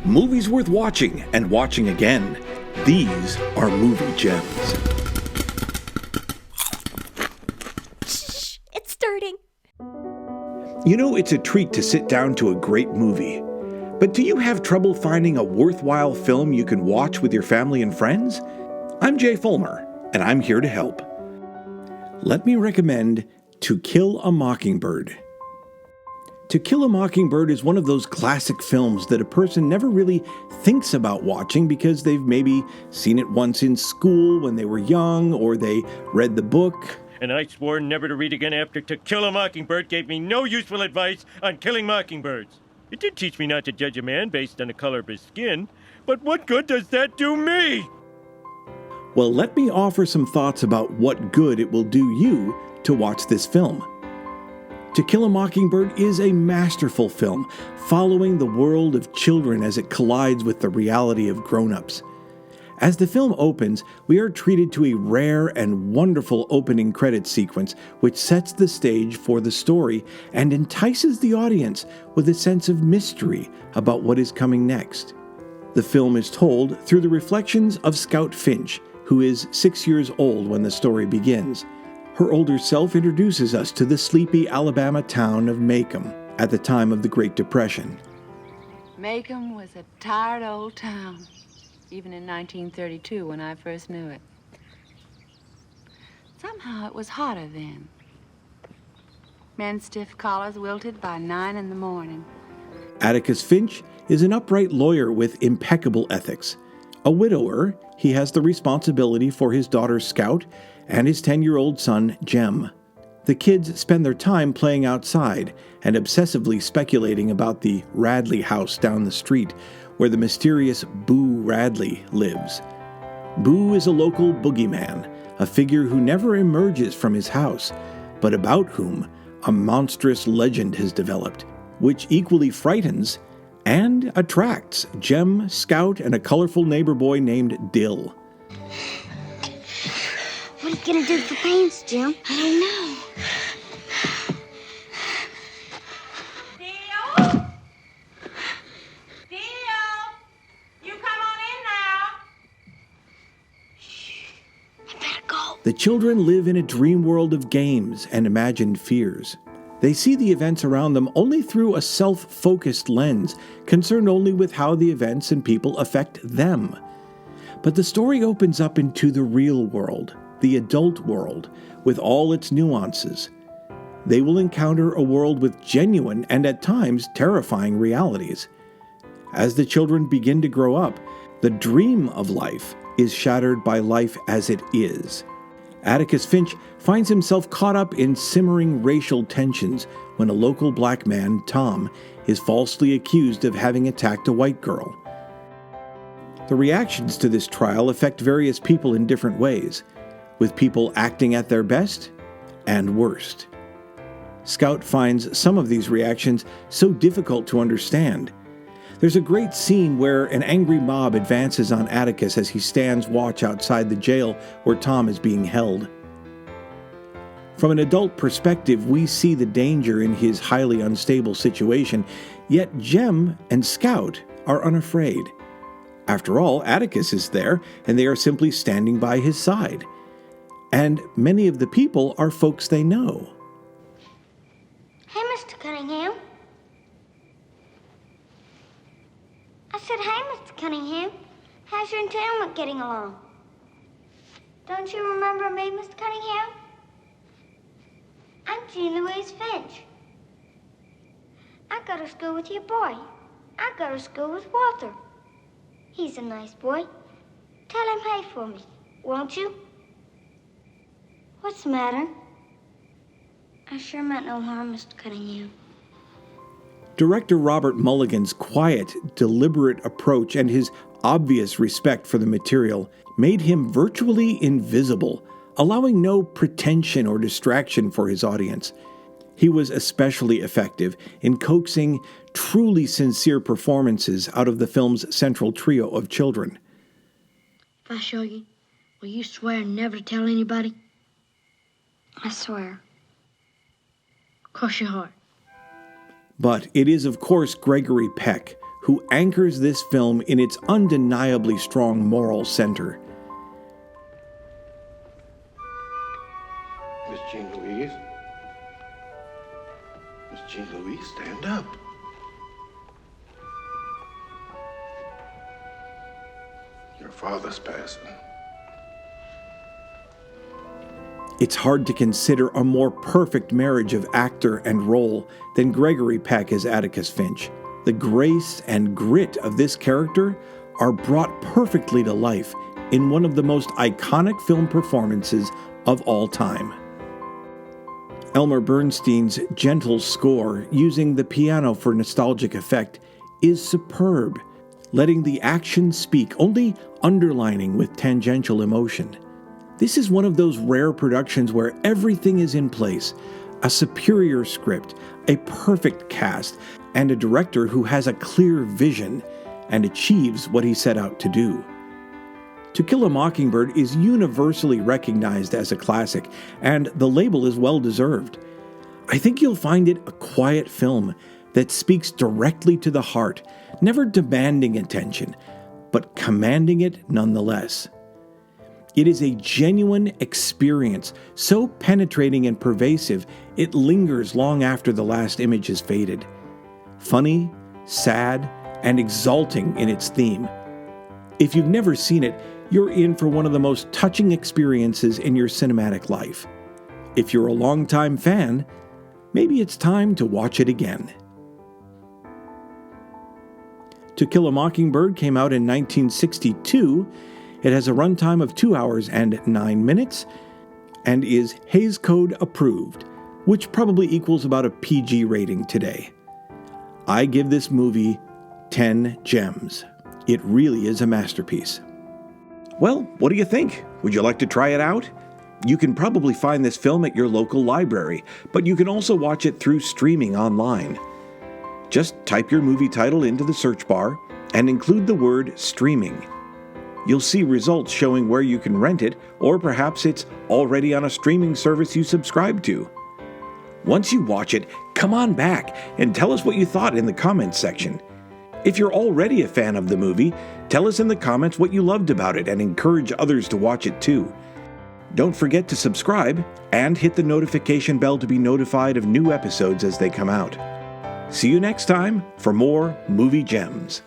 Movies worth watching and watching again. These are movie gems. Shh, it's starting. You know, it's a treat to sit down to a great movie. But do you have trouble finding a worthwhile film you can watch with your family and friends? I'm Jay Fulmer, and I'm here to help. Let me recommend To Kill a Mockingbird. To Kill a Mockingbird is one of those classic films that a person never really thinks about watching because they've maybe seen it once in school when they were young, or they read the book. And I swore never to read again after To Kill a Mockingbird gave me no useful advice on killing mockingbirds. It did teach me not to judge a man based on the color of his skin, but what good does that do me? Well, let me offer some thoughts about what good it will do you to watch this film. To Kill a Mockingbird is a masterful film, following the world of children as it collides with the reality of grown-ups. As the film opens, we are treated to a rare and wonderful opening credits sequence which sets the stage for the story and entices the audience with a sense of mystery about what is coming next. The film is told through the reflections of Scout Finch, who is 6 years old when the story begins. Her older self introduces us to the sleepy Alabama town of Macomb at the time of the Great Depression. Macomb was a tired old town, even in 1932 when I first knew it. Somehow it was hotter then. Men's stiff collars wilted by 9 in the morning. Atticus Finch is an upright lawyer with impeccable ethics. A widower, he has the responsibility for his daughter Scout and his 10-year-old son Jem. The kids spend their time playing outside and obsessively speculating about the Radley house down the street, where the mysterious Boo Radley lives. Boo is a local boogeyman, a figure who never emerges from his house, but about whom a monstrous legend has developed, which equally frightens and attracts Jem, Scout, and a colorful neighbor boy named Dill. What are you gonna do with the paints, Jim? I don't know. The children live in a dream world of games and imagined fears. They see the events around them only through a self-focused lens, concerned only with how the events and people affect them. But the story opens up into the real world, the adult world, with all its nuances. They will encounter a world with genuine and at times terrifying realities. As the children begin to grow up, the dream of life is shattered by life as it is. Atticus Finch finds himself caught up in simmering racial tensions when a local black man, Tom, is falsely accused of having attacked a white girl. The reactions to this trial affect various people in different ways, with people acting at their best and worst. Scout finds some of these reactions so difficult to understand. There's a great scene where an angry mob advances on Atticus as he stands watch outside the jail where Tom is being held. From an adult perspective, we see the danger in his highly unstable situation, yet Jem and Scout are unafraid. After all, Atticus is there, and they are simply standing by his side. And many of the people are folks they know. Hey, Mr. Cunningham. I said, hey, Mr. Cunningham. How's your entailment getting along? Don't you remember me, Mr. Cunningham? I'm Jean Louise Finch. I go to school with your boy. I go to school with Walter. He's a nice boy. Tell him hey for me, won't you? What's the matter? I sure meant no harm, Mr. Cunningham. Director Robert Mulligan's quiet, deliberate approach and his obvious respect for the material made him virtually invisible, allowing no pretension or distraction for his audience. He was especially effective in coaxing truly sincere performances out of the film's central trio of children. If I show you, will you swear never to tell anybody? I swear. Cross your heart. But it is, of course, Gregory Peck who anchors this film in its undeniably strong moral center. Miss Jean Louise? Miss Jean Louise, stand up. Your father's passing. It's hard to consider a more perfect marriage of actor and role than Gregory Peck as Atticus Finch. The grace and grit of this character are brought perfectly to life in one of the most iconic film performances of all time. Elmer Bernstein's gentle score, using the piano for nostalgic effect, is superb, letting the action speak, only underlining with tangential emotion. This is one of those rare productions where everything is in place: a superior script, a perfect cast, and a director who has a clear vision and achieves what he set out to do. To Kill a Mockingbird is universally recognized as a classic, and the label is well deserved. I think you'll find it a quiet film that speaks directly to the heart, never demanding attention, but commanding it nonetheless. It is a genuine experience, so penetrating and pervasive, it lingers long after the last image has faded. Funny, sad, and exalting in its theme. If you've never seen it, you're in for one of the most touching experiences in your cinematic life. If you're a longtime fan, maybe it's time to watch it again. To Kill a Mockingbird came out in 1962. It has a runtime of 2 hours and 9 minutes and is Hays Code approved, which probably equals about a PG rating today. I give this movie 10 gems. It really is a masterpiece. Well, what do you think? Would you like to try it out? You can probably find this film at your local library, but you can also watch it through streaming online. Just type your movie title into the search bar and include the word streaming. You'll see results showing where you can rent it, or perhaps it's already on a streaming service you subscribe to. Once you watch it, come on back and tell us what you thought in the comments section. If you're already a fan of the movie, tell us in the comments what you loved about it and encourage others to watch it too. Don't forget to subscribe and hit the notification bell to be notified of new episodes as they come out. See you next time for more Movie Gems.